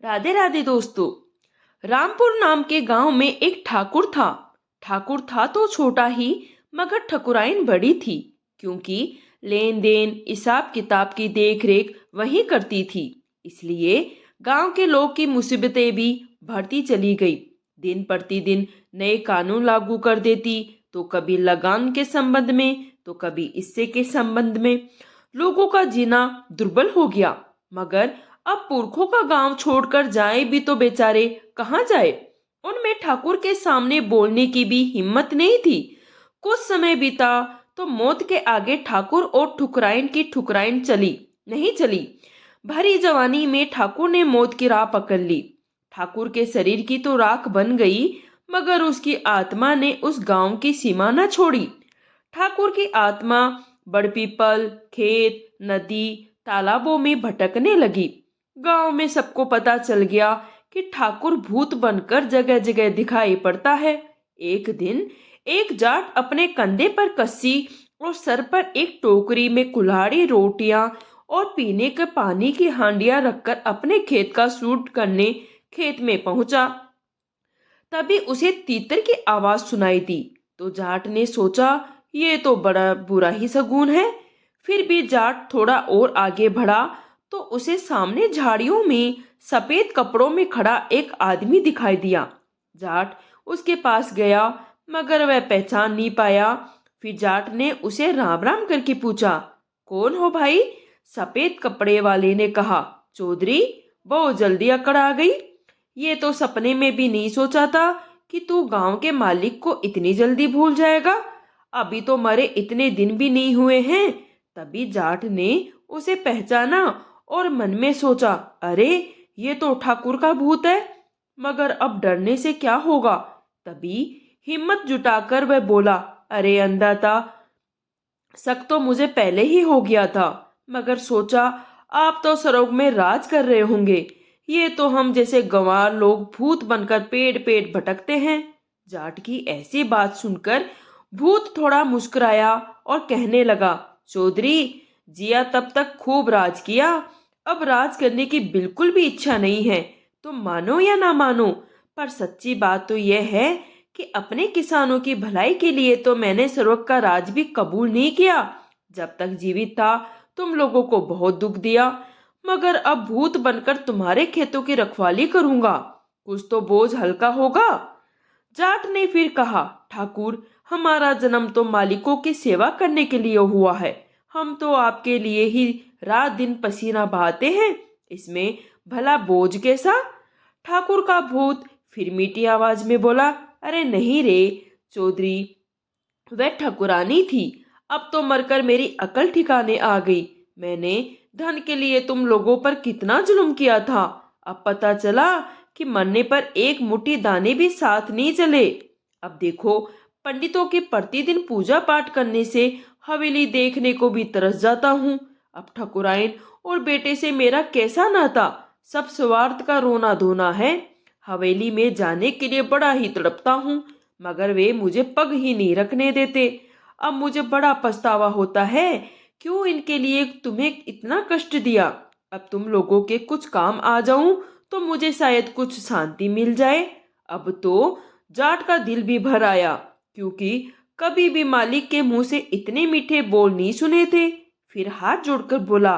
राधे राधे दोस्तों। रामपुर नाम के गांव में एक ठाकुर था। ठाकुर था तो छोटा ही, मगर ठकुराइन बड़ी थी, क्योंकि लेन देन हिसाब किताब की देख रेख वही करती थी। इसलिए गांव के लोग की मुसीबतें भी बढ़ती चली गई। दिन प्रतिदिन नए कानून लागू कर देती, तो कभी लगान के संबंध में तो कभी इससे के संबंध में। लोगों का जीना दुर्बल हो गया। मगर अब पुरखों का गांव छोड़कर जाए भी तो बेचारे कहाँ जाए। उनमें ठाकुर के सामने बोलने की भी हिम्मत नहीं थी। कुछ समय बीता तो मौत के आगे ठाकुर और ठुकराइन की ठुकराइन चली नहीं चली। भरी जवानी में ठाकुर ने मौत की राह पकड़ ली। ठाकुर के शरीर की तो राख बन गई, मगर उसकी आत्मा ने उस गांव की सीमा न छोड़ी। ठाकुर की आत्मा बड़पीपल, खेत, नदी, तालाबों में भटकने लगी। गांव में सबको पता चल गया कि ठाकुर भूत बनकर जगह जगह दिखाई पड़ता है। एक दिन एक जाट अपने कंधे पर कस्सी और सर पर एक टोकरी में कुल्हाड़ी रोटियां और पीने के पानी की हांडियां रखकर अपने खेत का सूट करने खेत में पहुंचा। तभी उसे तीतर की आवाज सुनाई दी। तो जाट ने सोचा, ये तो बड़ा बुरा ही शगुन है। फिर भी जाट थोड़ा और आगे बढ़ा तो उसे सामने झाड़ियों में सफेद कपड़ों में खड़ा एक आदमी दिखाई दिया। जाट उसके पास गया, मगर वह पहचान नहीं पाया। फिर जाट ने उसे राम राम करके पूछा, कौन हो भाई? सफेद कपड़े वाले ने कहा, चौधरी, बहुत जल्दी अकड़ आ गई। ये तो सपने में भी नहीं सोचा था कि तू गांव के मालिक को इतनी जल्दी भूल जाएगा। अभी तो मरे इतने दिन भी नहीं हुए हैं। तभी जाट ने उसे पहचाना और मन में सोचा, अरे ये तो ठाकुर का भूत है। मगर अब डरने से क्या होगा। तभी हिम्मत जुटाकर वह बोला, अरे अंधाता, शक तो मुझे पहले ही हो गया था, मगर सोचा आप तो सरोग में राज कर रहे होंगे। ये तो हम जैसे गंवार लोग भूत बनकर पेड़ पेड़ भटकते हैं। जाट की ऐसी बात सुनकर भूत थोड़ा मुस्कुराया और कहने लगा, चौधरी, जिया तब तक खूब राज किया, अब राज करने की बिल्कुल भी इच्छा नहीं है। तुम मानो या ना मानो, पर सच्ची बात तो यह है कि अपने किसानों की भलाई के लिए तो मैंने सर्वक का राज भी कबूल नहीं किया। जब तक जीवित था तुम लोगों को बहुत दुख दिया, मगर अब भूत बनकर तुम्हारे खेतों की रखवाली करूंगा, कुछ तो बोझ हल्का होगा। जाट ने फिर कहा, ठाकुर, हमारा जन्म तो मालिकों की सेवा करने के लिए हुआ है। हम तो आपके लिए ही रात दिन पसीना बहाते हैं, इसमें भला बोझ कैसा? ठाकुर का भूत फिर मीठी आवाज में बोला, अरे नहीं रे चौधरी, वह ठकुरानी थी। अब तो मरकर मेरी अकल ठिकाने आ गई। मैंने धन के लिए तुम लोगों पर कितना जुल्म किया था। अब पता चला कि मरने पर एक मुट्ठी दाने भी साथ नहीं चले। अब देखो, पंडितों की प्रतिदिन पूजा पाठ करने से हवेली देखने को भी तरस जाता हूँ। अब ठकुराइन और बेटे से मेरा कैसा नाता, सब स्वार्थ का रोना धोना है। हवेली में जाने के लिए बड़ा ही तड़पता हूँ, मगर वे मुझे पग ही नहीं रखने देते। अब मुझे बड़ा पछतावा होता है, क्यों इनके लिए तुम्हें इतना कष्ट दिया। अब तुम लोगों के कुछ काम आ जाऊं तो मुझे शायद कुछ शांति मिल जाए। अब तो जाट का दिल भी भर आया, क्योंकि कभी भी मालिक के मुंह से इतने मीठे बोल नहीं सुने थे। फिर हाथ जोड़कर बोला,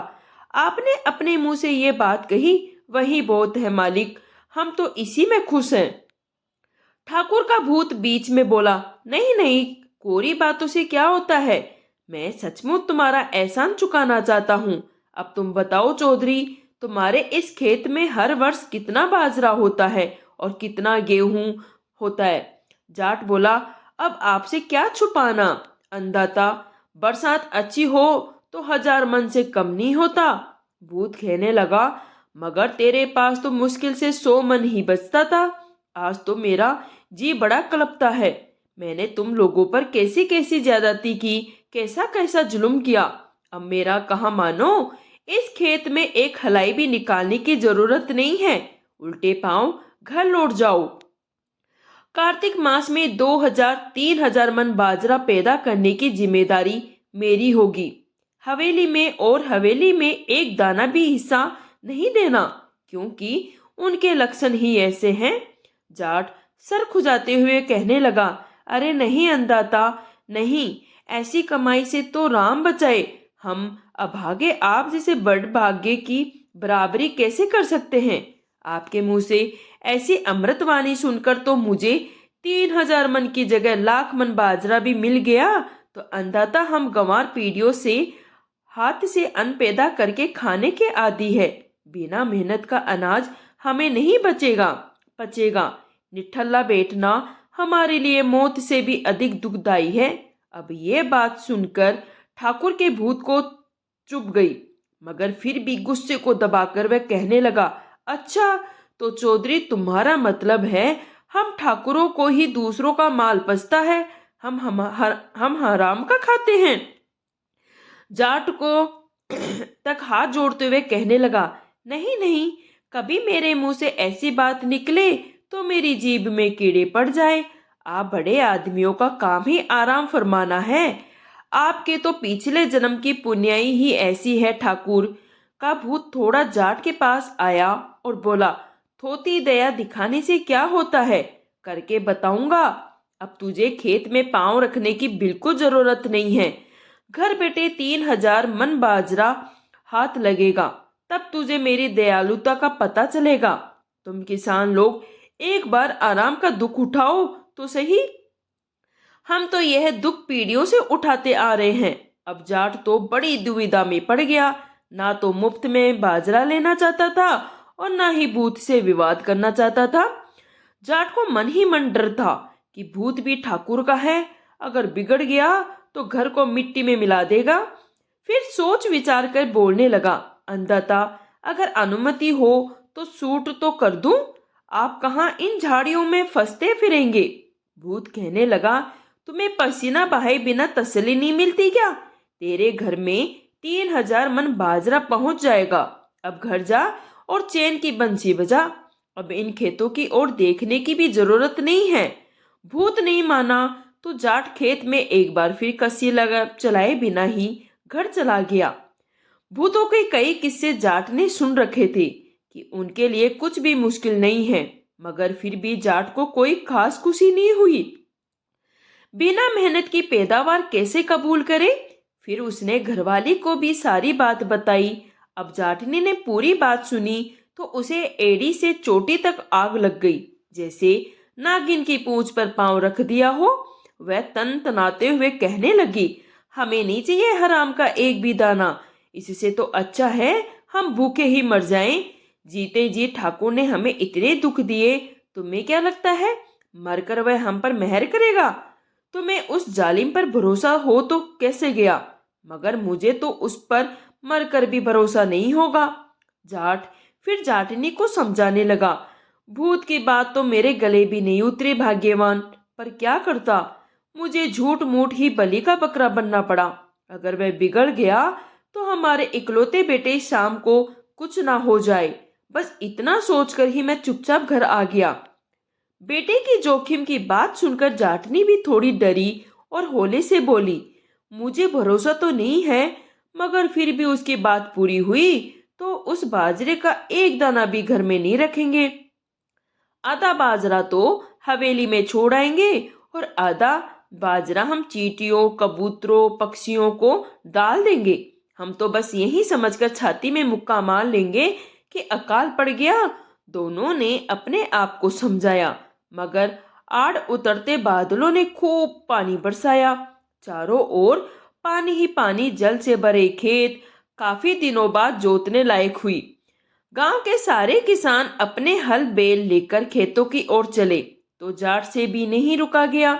आपने अपने मुंह से ये बात कही, वही बहुत है मालिक, हम तो इसी में खुश हैं। ठाकुर का भूत बीच में बोला, नहीं नहीं, कोरी बातों से क्या होता है। मैं सचमुच तुम्हारा एहसान चुकाना चाहता हूँ। अब तुम बताओ चौधरी, तुम्हारे इस खेत में हर वर्ष कितना बाजरा होता है और कितना गेहूं होता है। जाट बोला, अब आपसे क्या छुपाना अंधाता, बरसात अच्छी हो तो 1000 मन से कम नहीं होता। भूत कहने लगा, मगर तेरे पास तो मुश्किल से 100 मन ही बचता था। आज तो मेरा जी बड़ा कलपता है। मैंने तुम लोगों पर कैसी कैसी ज्यादती की, कैसा कैसा जुल्म किया। अब मेरा कहाँ मानो। इस खेत में एक हलाई भी निकालने की जरूरत नहीं है। उल्टे पांव घर लौट जाओ। कार्तिक मास में 2000-3000 मन बाजरा पैदा करने की जिम्मेदारी मेरी होगी। हवेली में एक दाना भी हिस्सा नहीं देना, क्योंकि उनके लक्षण ही ऐसे हैं। जाट सर खुजाते हुए कहने लगा, अरे नहीं अन्नदाता, नहीं, ऐसी कमाई से तो राम बचाए, हम अभागे आप जैसे बड़ भाग्य की बराबरी कैसे कर सकते हैं। आपके मुंह से ऐसी अमृतवाणी सुनकर तो मुझे 3,000 मन की जगह लाख मन बाजरा भी मिल गया तो अन्नदाता हम गंवार पीढ़ियों से हाथ से अन्न पैदा करके खाने के आदी है। बिना मेहनत का अनाज हमें नहीं पचेगा। निठल्ला बैठना हमारे लिए मौत से भी अधिक दुखदाई है। अब ये बात सुनकर ठाकुर के भूत को चुप गई, मगर फिर भी गुस्से को दबाकर वह कहने लगा, अच्छा तो चौधरी तुम्हारा मतलब है हम ठाकुरों को ही दूसरों का माल पचता है, हम हराम का खाते हैं। जाट को तक हाथ जोड़ते हुए कहने लगा, नहीं नहीं, कभी मेरे मुंह से ऐसी बात निकले तो मेरी जीभ में कीड़े पड़ जाए। आप बड़े आदमियों का काम ही आराम फरमाना है। आपके तो पिछले जन्म की पुण्याई ही ऐसी है। ठाकुर का भूत थोड़ा जाट के पास आया और बोला, थोती दया दिखाने से क्या होता है, करके बताऊंगा। अब तुझे खेत में पांव रखने की बिल्कुल जरूरत नहीं है। घर बैठे 3,000 मन बाजरा हाथ लगेगा, तब तुझे मेरी दयालुता का पता चलेगा। तुम किसान लोग एक बार आराम का दुख उठाओ तो सही। हम तो यह दुख पीढ़ियों से उठाते आ रहे हैं। अब जाट तो बड़ी दुविधा में पड़ गया, ना तो मुफ्त में बाजरा लेना चाहता था और ना ही भूत से विवाद करना चाहता था। जाट को मन ही मन डर था कि भूत भी ठाकुर का है, अगर बिगड़ गया तो घर को मिट्टी में मिला देगा। फिर सोच विचार कर बोलने लगा, अन्नदाता अगर अनुमति हो तो सूट तो कर दूं, आप कहाँ इन झाड़ियों में फंसते फिरेंगे। भूत कहने लगा, तुम्हें पसीना बहाए बिना तसल्ली नहीं मिलती क्या। तेरे घर में 3,000 मन बाजरा पहुंच जाएगा। अब घर जा और चैन की बंसी बजा। अब इन खेतों की ओर देखने की भी जरूरत नहीं है। भूत नहीं माना तो जाट खेत में एक बार फिर कस्सी लगा चलाए बिना ही घर चला गया। भूतों के कई किस्से जाट ने सुन रखे थे कि उनके लिए कुछ भी मुश्किल नहीं है, मगर फिर भी जाट को कोई खास खुशी नहीं हुई। बिना मेहनत की पैदावार कैसे कबूल करे। फिर उसने घरवाली को भी सारी बात बताई। अब जाटनी ने पूरी बात सुनी तो उसे एड़ी से चोटी तक आग लग गई, जैसे नागिन की पूंछ पर पांव रख दिया हो। वह तन तनाते हुए कहने लगी, हमें नहीं चाहिए हराम का एक भी दाना। इससे तो अच्छा है हम भूखे ही मर जाएं। जीते जी ठाकुर ने हमें इतने दुख दिए, तुम्हें क्या लगता है मरकर वह हम पर मेहर करेगा। तुम्हें उस जालिम पर भरोसा हो तो कैसे गया, मगर मुझे तो उस पर मरकर भी भरोसा नहीं होगा। जाट फिर जाटनी को समझाने लगा, भूत की बात तो मेरे गले भी नहीं उतरी भाग्यवान, पर क्या करता, मुझे झूठ मूठ ही बलि का बकरा बनना पड़ा। अगर वह बिगड़ गया तो हमारे इकलौते बेटे शाम को कुछ ना हो जाए। बस इतना सोचकर ही मैं चुपचाप घर आ गया। बेटे की जोखिम की बात सुनकर जाटनी भी थोड़ी डरी और होले से बोली, मुझे भरोसा तो नहीं है, मगर फिर भी उसकी बात पूरी हुई तो उस बाजरे का एक दाना भी घर में नहीं रखेंगे। आधा बाजरा तो हवेली में छोड़ आएंगे और आधा बाजरा हम चींटियों, कबूतरों, पक्षियों को डाल देंगे। हम तो बस यही समझकर छाती में मुक्का मार लेंगे कि अकाल पड़ गया। दोनों ने अपने आप को समझाया, मगर आड़ उतरते बादलों ने खूब पानी बरसाया। चारों ओर पानी ही पानी, जल से भरे खेत काफी दिनों बाद जोतने लायक हुई। गांव के सारे किसान अपने हल बैल लेकर खेतों की ओर चले तो जाट से भी नहीं रुका गया।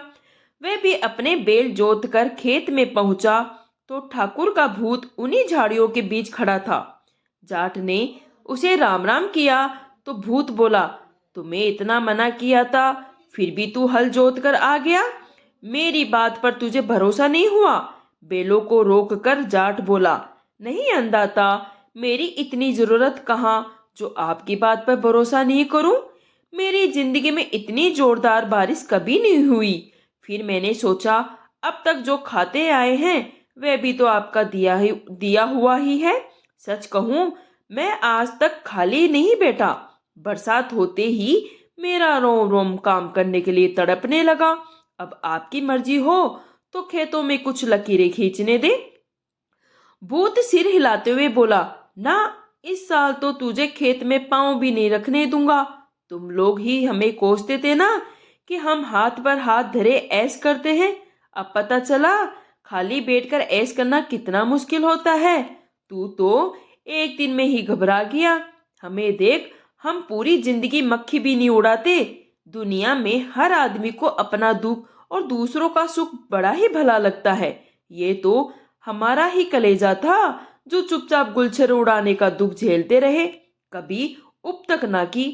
वह भी अपने बैल जोत कर खेत में पहुंचा तो ठाकुर का भूत उन्हीं झाड़ियों के बीच खड़ा था। जाट ने उसे राम राम किया तो भूत बोला, तुम्हें इतना मना किया था फिर भी तू हल जोत कर आ गया। मेरी बात पर तुझे भरोसा नहीं हुआ। बैलों को रोक कर जाट बोला, नहीं अन्नदाता, मेरी इतनी जरूरत कहाँ जो आपकी बात पर भरोसा नहीं करूं। मेरी जिंदगी में इतनी जोरदार बारिश कभी नहीं हुई। फिर मैंने सोचा अब तक जो खाते आए हैं वह भी तो आपका दिया हुआ ही है। सच कहूं मैं आज तक खाली नहीं बैठा, बरसात होते ही मेरा रोम रोम काम करने के लिए तड़पने लगा। अब आपकी मर्जी हो तो खेतों में कुछ लकीरें खींचने दे। भूत सिर हिलाते हुए बोला, ना, इस साल तो तुझे खेत में पाँव भी नहीं रखने दूंगा। तुम लोग ही हमें कोसते थे ना कि हम हाथ पर हाथ धरे ऐश करते हैं। अब पता चला खाली बैठकर ऐश करना कितना मुश्किल होता है। तू तो एक दिन में ही घबरा गया। हमें देख, हम पूरी जिंदगी मक्खी भी नहीं उड़ाते। दुनिया में हर आदमी को अपना दुख और दूसरों का सुख बड़ा ही भला लगता है। ये तो हमारा ही कलेजा था जो चुपचाप गुलछर उड़ाने का दुख झेलते रहे, कभी उप तक ना की।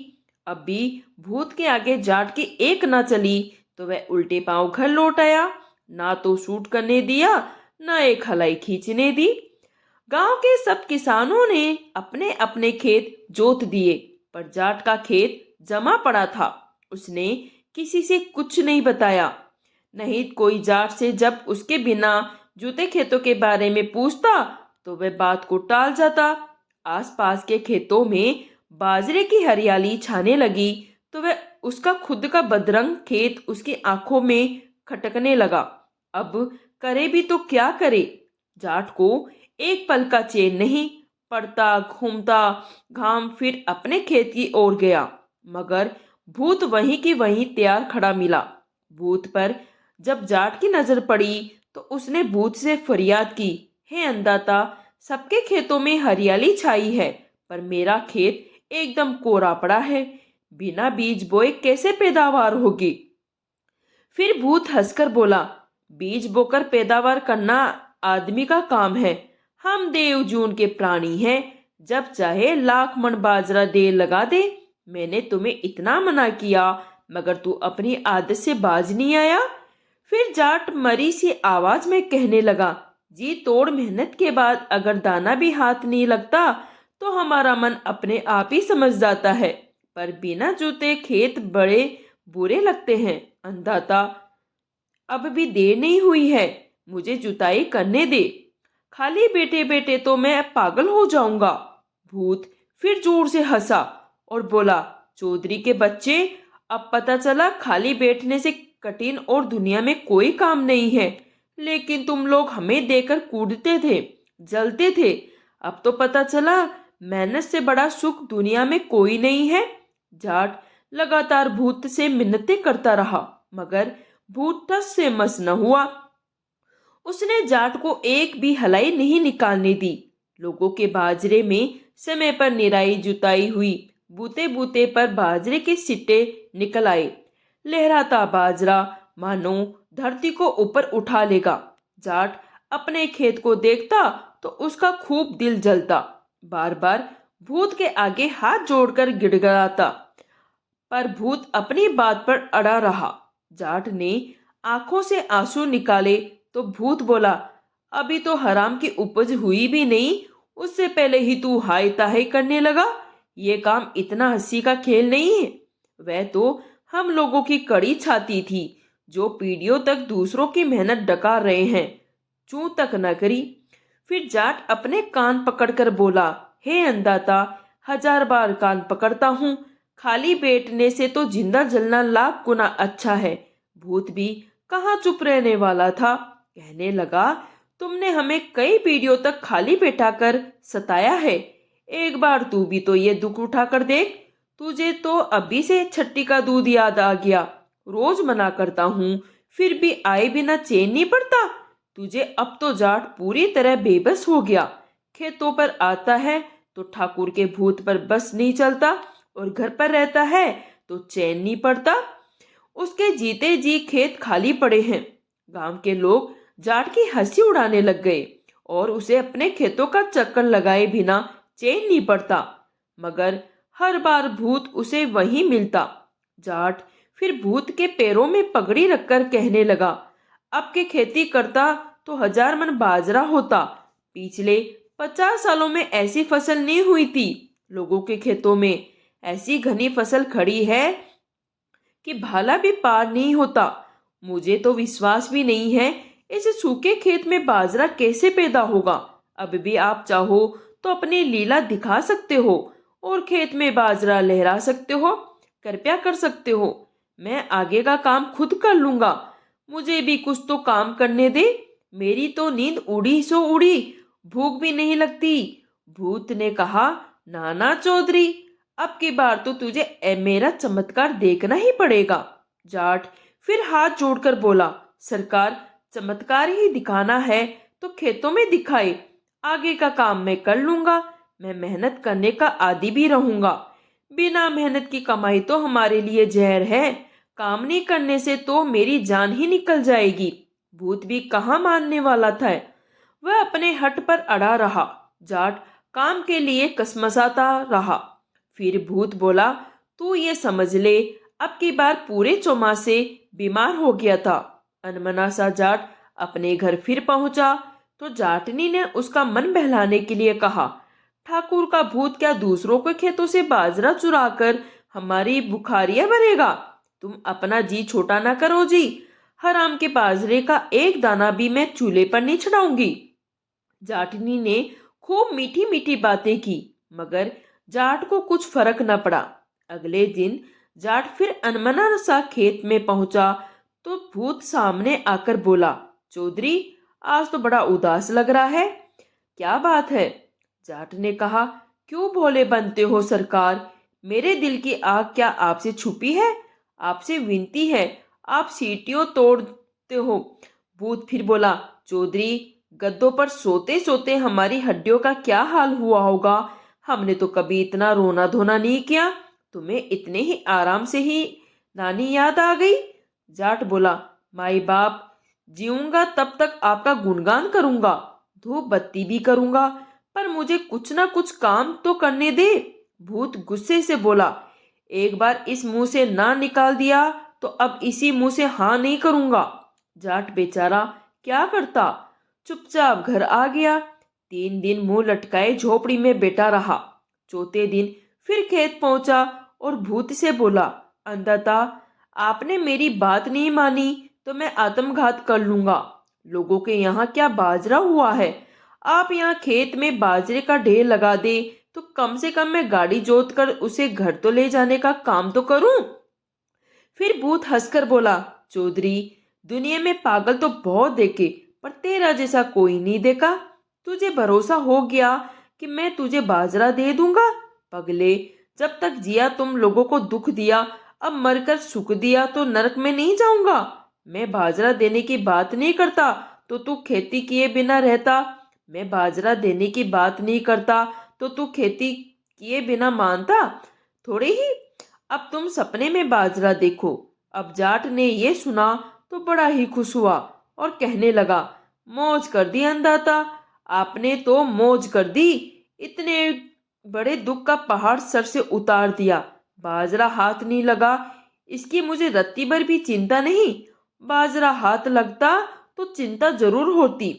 अब भी भूत के आगे जाट की एक ना चली तो वह उल्टे पांव घर लौट आया। ना तो सूट करने दिया, ना एक हलाई खींचने दी। गांव के सब किसानों ने अपने अपने खेत जोत दिए, पर जाट का खेत जमा पड़ा था। उसने किसी से कुछ नहीं बताया। नहीं कोई जाट से जब उसके बिना जूते खेतों के बारे में पूछता तो वह बात को टाल जाता। आसपास के खेतों में बाजरे की हरियाली छाने लगी तो वह उसका खुद का बदरंग खेत उसकी आंखों में खटकने लगा। अब करे भी तो क्या करे। जाट को एक पल का चैन नहीं पड़ता। घूमता घाम फिर अपने खेत की ओर गया, मगर भूत वहीं की वहीं तैयार खड़ा मिला। भूत पर जब जाट की नजर पड़ी तो उसने भूत से फरियाद की, हे अंधाता, सबके खेतों में हरियाली छाई है, पर मेरा खेत एकदम कोरा पड़ा है। बिना बीज बोए कैसे पैदावार होगी। फिर भूत हंसकर बोला, बीज बोकर पैदावार करना आदमी का काम है। हम देव जून के प्राणी हैं, जब चाहे लाख मन बाजरा दे लगा दे। मैंने तुम्हें इतना मना किया, मगर तू अपनी आदत से बाज नहीं आया। फिर जाट मरी सी आवाज में कहने लगा, जी तोड़ मेहनत के बाद अगर दाना भी हाथ नहीं लगता तो हमारा मन अपने आप ही समझ जाता है, पर बिना जूते खेत बड़े बुरे लगते हैं। अंधाता, अब भी देर नहीं हुई है, मुझे जुताई करने दे। खाली बैठे बैठे तो मैं पागल हो जाऊंगा। भूत फिर जोर से हंसा और बोला, चौधरी के बच्चे, अब पता चला खाली बैठने से कठिन और दुनिया में कोई काम नहीं है। लेकिन तुम लोग हमें देकर कूदते थे, जलते थे। अब तो पता चला मेहनत से बड़ा सुख दुनिया में कोई नहीं है। जाट लगातार भूत से मिन्नतें करता रहा, मगर भूत टस से मस न हुआ। उसने जाट को एक भी हलाई नहीं निकालने दी। लोगों के बाजरे में समय पर निराई जुताई हुई। बूते बूते पर बाजरे के सिट्टे निकल आए। लहराता बाजरा मानो धरती को ऊपर उठा लेगा। जाट अपने खेत को देखता तो उसका खूब दिल जलता। बार बार भूत के आगे हाथ जोड़कर गिड़गिड़ाता, पर भूत अपनी बात पर अड़ा रहा। जाट ने आंखों से आंसू निकाले तो भूत बोला, अभी तो हराम की उपज हुई भी नहीं, उससे पहले ही तू हाय ताहे करने लगा। ये काम इतना हंसी का खेल नहीं है। वह तो हम लोगों की कड़ी छाती थी, जो पीढ़ियों तक दूसरों की मेहनत डका रहे हैं, चूं तक न करी। फिर जाट अपने कान पकड़कर बोला, हे अंधाता, 1000 बार कान पकड़ता हूँ, खाली बैठने से तो जिंदा जलना लाख गुना अच्छा है। भूत भी कहाँ चुप रहने वाला था, कहने लगा, तुमने हमें कई पीढ़ियों तक खाली बैठाकर सताया है। एक बार तू भी तो ये दुख उठाकर देख। तुझे तो अभी से छट्टी का दूध याद आ गया। रोज मना करता हूँ, फिर भी आए बिना चैन नहीं पड़ता तुझे। अब तो जाट पूरी तरह बेबस हो गया। खेतों पर आता है तो ठाकुर के भूत पर बस नहीं चलता, और घर पर रहता है तो चैन नहीं पड़ता। उसके जीते जी खेत खाली पड़े हैं। गांव के लोग जाट की हंसी उड़ाने लग गए और उसे अपने खेतों का चक्कर लगाए बिना चैन नहीं पड़ता, मगर हर बार भूत उसे वहीं मिलता। जाट फिर भूत के पैरों में पगड़ी रखकर कहने लगा, अब के खेती करता तो 1000 मन बाजरा होता। पिछले 50 सालों में ऐसी फसल नहीं हुई थी। लोगों के खेतों में ऐसी घनी फसल खड़ी है कि भाला भी पार नहीं होता। मुझे तो विश्वास भी नहीं है इस सूखे खेत में बाजरा कैसे पैदा होगा। अब भी आप चाहो तो अपनी लीला दिखा सकते हो। और खेत में बाजरा लहरा सकते हो? कृपया कर सकते हो। मैं आगे का काम खुद कर लूंगा। मुझे भी कुछ तो काम करने दे। मेरी तो नींद उड़ी सो उड़ी, भूख भी नहीं लगती। भूत ने कहा, नाना चौधरी, अब की बार तो तुझे मेरा चमत्कार देखना ही पड़ेगा। जाट फिर हाथ जोड़कर बोला, सरकार, चमत्कार ही दिखाना है तो खेतों में दिखाए। आगे का काम मैं कर लूंगा। मैं मेहनत करने का आदी भी रहूंगा। बिना मेहनत की कमाई तो हमारे लिए जहर है। काम नहीं करने से तो मेरी जान ही निकल जाएगी। भूत भी कहाँ मानने वाला था। वह अपने हट पर अड़ा रहा। जाट काम के लिए कसमसाता रहा। फिर भूत बोला, तू ये समझ ले, अब की बार पूरे चौमासे बीमार हो गया था। अनमना सा जाट अपने घर फिर पहुंचा तो जाटनी ने उसका मन बहलाने के लिए कहा, ठाकुर का भूत क्या दूसरों के खेतों से बाजरा चुराकर हमारी बुखारियां भरेगा? तुम अपना जी छोटा ना करो जी। हराम के बाजरे का एक दाना भी मैं चूल्हे पर नहीं चढ़ाऊंगी। जाटनी ने खूब मीठी मीठी बातें की, मगर जाट को कुछ फर्क न पड़ा। अगले दिन जाट फिर अनमना सा खेत में पहुंचा तो भूत सामने आकर बोला, चौधरी, आज तो बड़ा उदास लग रहा है। क्या बात है? जाट ने कहा, क्यों भोले बनते हो सरकार? मेरे दिल की आग क्या आपसे छुपी है? आपसे विनती है, आप सीटियों तोड़ते हो। भूत फिर बोला, चौधरी, गद्दों पर सोते सोते हमारी हड्डियों का क्या हाल हुआ होगा। हमने तो कभी इतना रोना धोना नहीं किया। तुम्हें इतने ही आराम से ही नानी याद आ गई? जाट बोला, माई बाप, जीऊंगा तब तक आपका गुणगान करूंगा, धूप बत्ती भी करूंगा, पर मुझे कुछ ना कुछ काम तो करने दे। भूत गुस्से से बोला, एक बार इस मुंह से ना निकाल दिया तो अब इसी मुंह से हाँ नहीं करूंगा। जाट बेचारा क्या करता, चुपचाप घर आ गया। 3 दिन मुंह लटकाए झोपड़ी में बैठा रहा। चौथे दिन फिर खेत पहुंचा और भूत से बोला, अंधता, आपने मेरी बात नहीं मानी तो मैं आत्मघात कर लूंगा। लोगों के यहाँ क्या बाजरा हुआ है, आप यहाँ खेत में बाजरे का ढेर लगा दे तो कम से कम मैं गाड़ी जोत कर उसे घर तो ले जाने का काम तो करूं। फिर भूत हंसकर बोला, चौधरी, दुनिया में पागल तो बहुत देखे, पर तेरा जैसा कोई नहीं देखा। तुझे भरोसा हो गया कि मैं तुझे बाजरा दे दूंगा? पगले, जब तक जिया तुम लोगों को दुख दिया, अब मरकर सुख दिया तो नरक में नहीं जाऊंगा। मैं बाजरा देने की बात नहीं करता तो तू खेती किए बिना रहता। मैं बाजरा देने की बात नहीं करता तो तू खेती किए बिना मानता थोड़े ही। अब तुम सपने में बाजरा देखो। अब जाट ने ये सुना तो बड़ा ही खुश हुआ और कहने लगा, मौज कर दी अंधाता, आपने तो मौज कर दी। इतने बड़े दुख का पहाड़ सर से उतार दिया। बाजरा हाथ नहीं लगा, इसकी मुझे रत्ती भर भी चिंता नहीं। बाजरा हाथ लगता तो चिंता जरूर होती।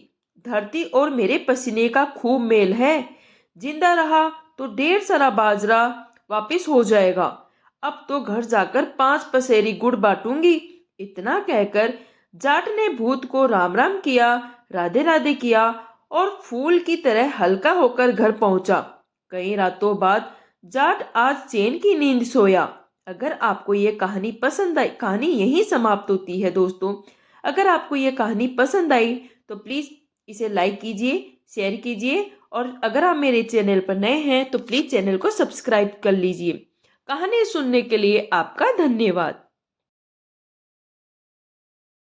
धरती और मेरे पसीने का खूब मेल है। जिंदा रहा तो ढेर सारा बाजरा वापिस हो जाएगा। अब तो घर जाकर 5 पसेरी गुड़ बांटूंगी। इतना कहकर जाट ने भूत को राम राम किया, राधे राधे किया और फूल की तरह हल्का होकर घर पहुंचा। कई रातों बाद जाट आज चैन की नींद सोया। अगर आपको ये कहानी पसंद आई, कहानी यहीं समाप्त होती है दोस्तों। अगर आपको ये कहानी पसंद आई तो प्लीज़ इसे लाइक कीजिए, शेयर कीजिए और अगर आप मेरे चैनल पर नए हैं तो प्लीज़ चैनल को सब्सक्राइब कर लीजिए। कहानी सुनने के लिए आपका धन्यवाद।